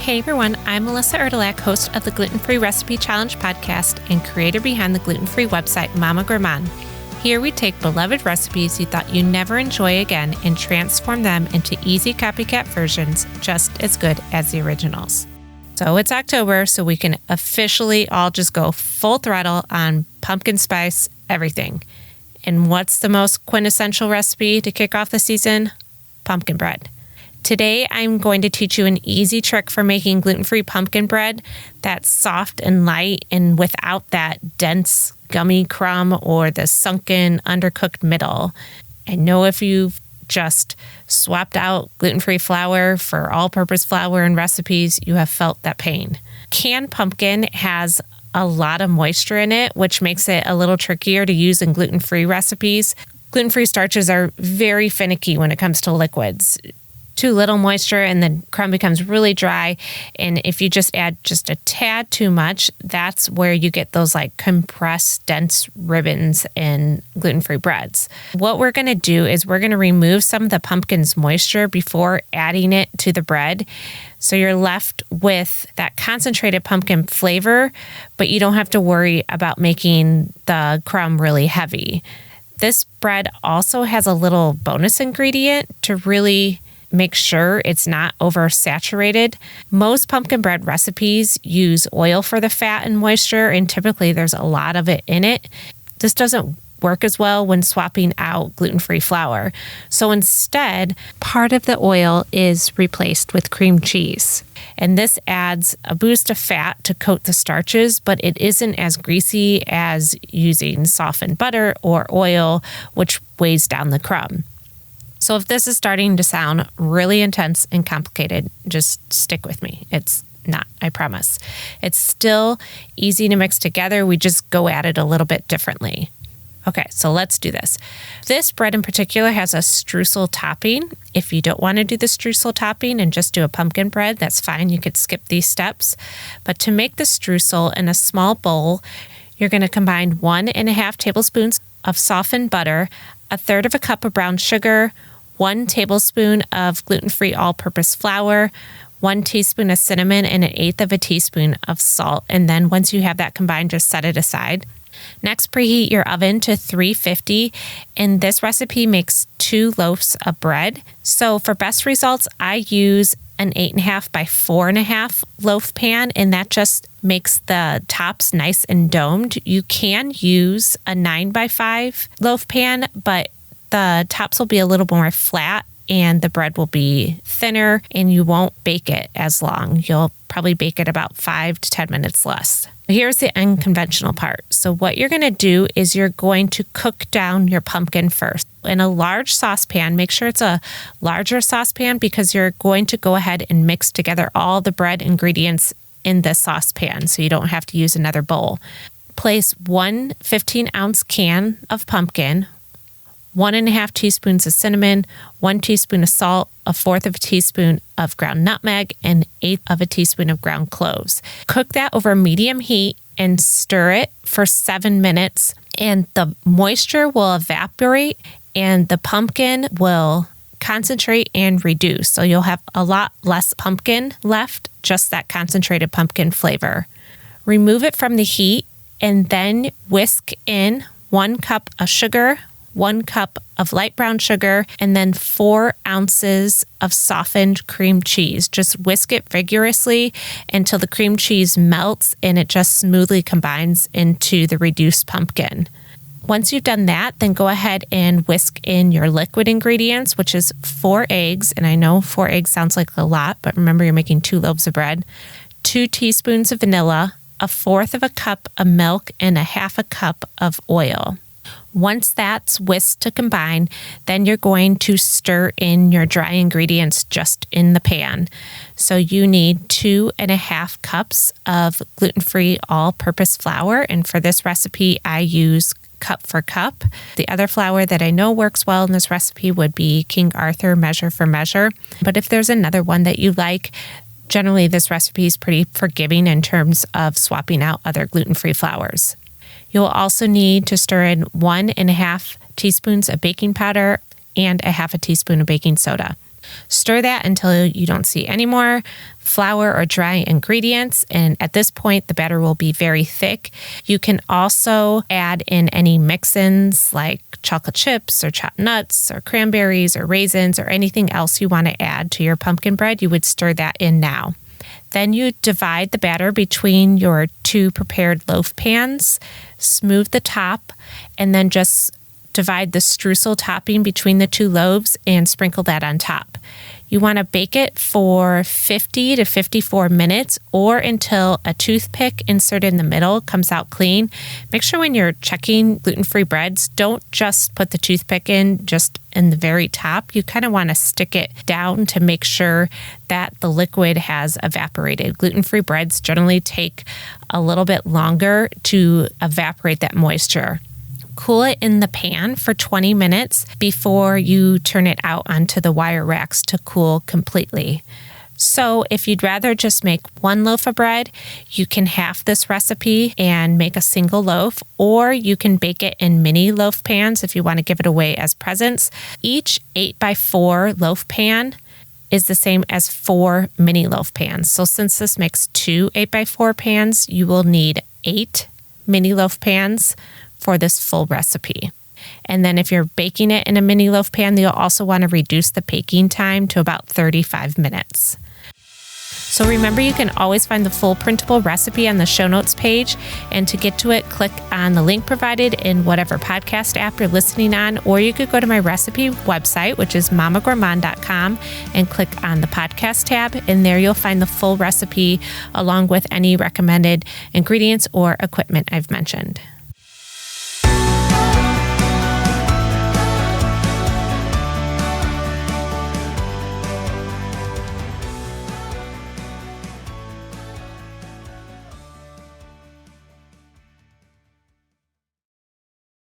Hey everyone, I'm Melissa Erdelak, host of the Gluten-Free Recipe Challenge podcast and creator behind the gluten-free website Mama Gourmand. Here we take beloved recipes you thought you'd never enjoy again and transform them into easy copycat versions just as good as the originals. So it's October, so we can officially all just go full throttle on pumpkin spice everything. And what's the most quintessential recipe to kick off the season? Pumpkin bread. Today, I'm going to teach you an easy trick for making gluten-free pumpkin bread that's soft and light and without that dense gummy crumb or the sunken, undercooked middle. I know if you've just swapped out gluten-free flour for all-purpose flour in recipes, you have felt that pain. Canned pumpkin has a lot of moisture in it, which makes it a little trickier to use in gluten-free recipes. Gluten-free starches are very finicky when it comes to liquids. Too little moisture and the crumb becomes really dry. And if you just add just a tad too much, that's where you get those like compressed, dense ribbons in gluten-free breads. What we're going to do is we're going to remove some of the pumpkin's moisture before adding it to the bread. So you're left with that concentrated pumpkin flavor, but you don't have to worry about making the crumb really heavy. This bread also has a little bonus ingredient to really make sure it's not oversaturated. Most pumpkin bread recipes use oil for the fat and moisture, and typically there's a lot of it in it. This doesn't work as well when swapping out gluten-free flour. So instead, part of the oil is replaced with cream cheese. And this adds a boost of fat to coat the starches, but it isn't as greasy as using softened butter or oil, which weighs down the crumb. So if this is starting to sound really intense and complicated, just stick with me. It's not, I promise. It's still easy to mix together. We just go at it a little bit differently. Okay, so let's do this. This bread in particular has a streusel topping. If you don't want to do the streusel topping and just do a pumpkin bread, that's fine. You could skip these steps. But to make the streusel in a small bowl, you're going to combine 1.5 tablespoons of softened butter, 1/3 cup of brown sugar, 1 tablespoon of gluten-free all-purpose flour, 1 teaspoon of cinnamon, and 1/8 teaspoon of salt. And then once you have that combined, just set it aside. Next, preheat your oven to 350. And this recipe makes 2 loaves of bread. So for best results, I use an 8.5 by 4.5 loaf pan, and that just makes the tops nice and domed. You can use a 9 by 5 loaf pan, but the tops will be a little more flat and the bread will be thinner and you won't bake it as long. You'll probably bake it about 5 to 10 minutes less. Here's the unconventional part. So what you're going to do is you're going to cook down your pumpkin first. In a large saucepan, make sure it's a larger saucepan because you're going to go ahead and mix together all the bread ingredients in this saucepan so you don't have to use another bowl. Place 1 15-ounce can of pumpkin, 1.5 teaspoons of cinnamon, 1 teaspoon of salt, 1/4 teaspoon of ground nutmeg, and 1/8 teaspoon of ground cloves. Cook that over medium heat and stir it for 7 minutes, and the moisture will evaporate and the pumpkin will concentrate and reduce. So you'll have a lot less pumpkin left, just that concentrated pumpkin flavor. Remove it from the heat and then whisk in 1 cup of sugar, 1 cup of light brown sugar, and then 4 ounces of softened cream cheese. Just whisk it vigorously until the cream cheese melts and it just smoothly combines into the reduced pumpkin. Once you've done that, then go ahead and whisk in your liquid ingredients, which is 4 eggs. And I know 4 eggs sounds like a lot, but remember you're making 2 loaves of bread. 2 teaspoons of vanilla, 1/4 cup of milk, and 1/2 cup of oil. Once that's whisked to combine, then you're going to stir in your dry ingredients just in the pan. So you need 2.5 cups of gluten-free all-purpose flour. And for this recipe, I use cup for cup. The other flour that I know works well in this recipe would be King Arthur measure for measure. But if there's another one that you like, generally this recipe is pretty forgiving in terms of swapping out other gluten-free flours. You'll also need to stir in 1.5 teaspoons of baking powder and 1/2 teaspoon of baking soda. Stir that until you don't see any more flour or dry ingredients, and at this point the batter will be very thick. You can also add in any mix-ins like chocolate chips or chopped nuts or cranberries or raisins or anything else you want to add to your pumpkin bread. You would stir that in now. Then you divide the batter between your 2 prepared loaf pans, smooth the top, and then just divide the streusel topping between the 2 loaves and sprinkle that on top. You want to bake it for 50 to 54 minutes or until a toothpick inserted in the middle comes out clean. Make sure when you're checking gluten-free breads, don't just put the toothpick in just in the very top. You kind of want to stick it down to make sure that the liquid has evaporated. Gluten-free breads generally take a little bit longer to evaporate that moisture. Cool it in the pan for 20 minutes before you turn it out onto the wire racks to cool completely. So if you'd rather just make 1 loaf of bread, you can half this recipe and make a single loaf, or you can bake it in mini loaf pans if you want to give it away as presents. Each 8x4 loaf pan is the same as 4 mini loaf pans. So since this makes 2 8x4 pans, you will need 8 mini loaf pans for this full recipe. And then if you're baking it in a mini loaf pan, you'll also want to reduce the baking time to about 35 minutes. So remember, you can always find the full printable recipe on the show notes page. And to get to it, click on the link provided in whatever podcast app you're listening on, or you could go to my recipe website, which is mamagourmand.com, and click on the podcast tab. And there you'll find the full recipe along with any recommended ingredients or equipment I've mentioned.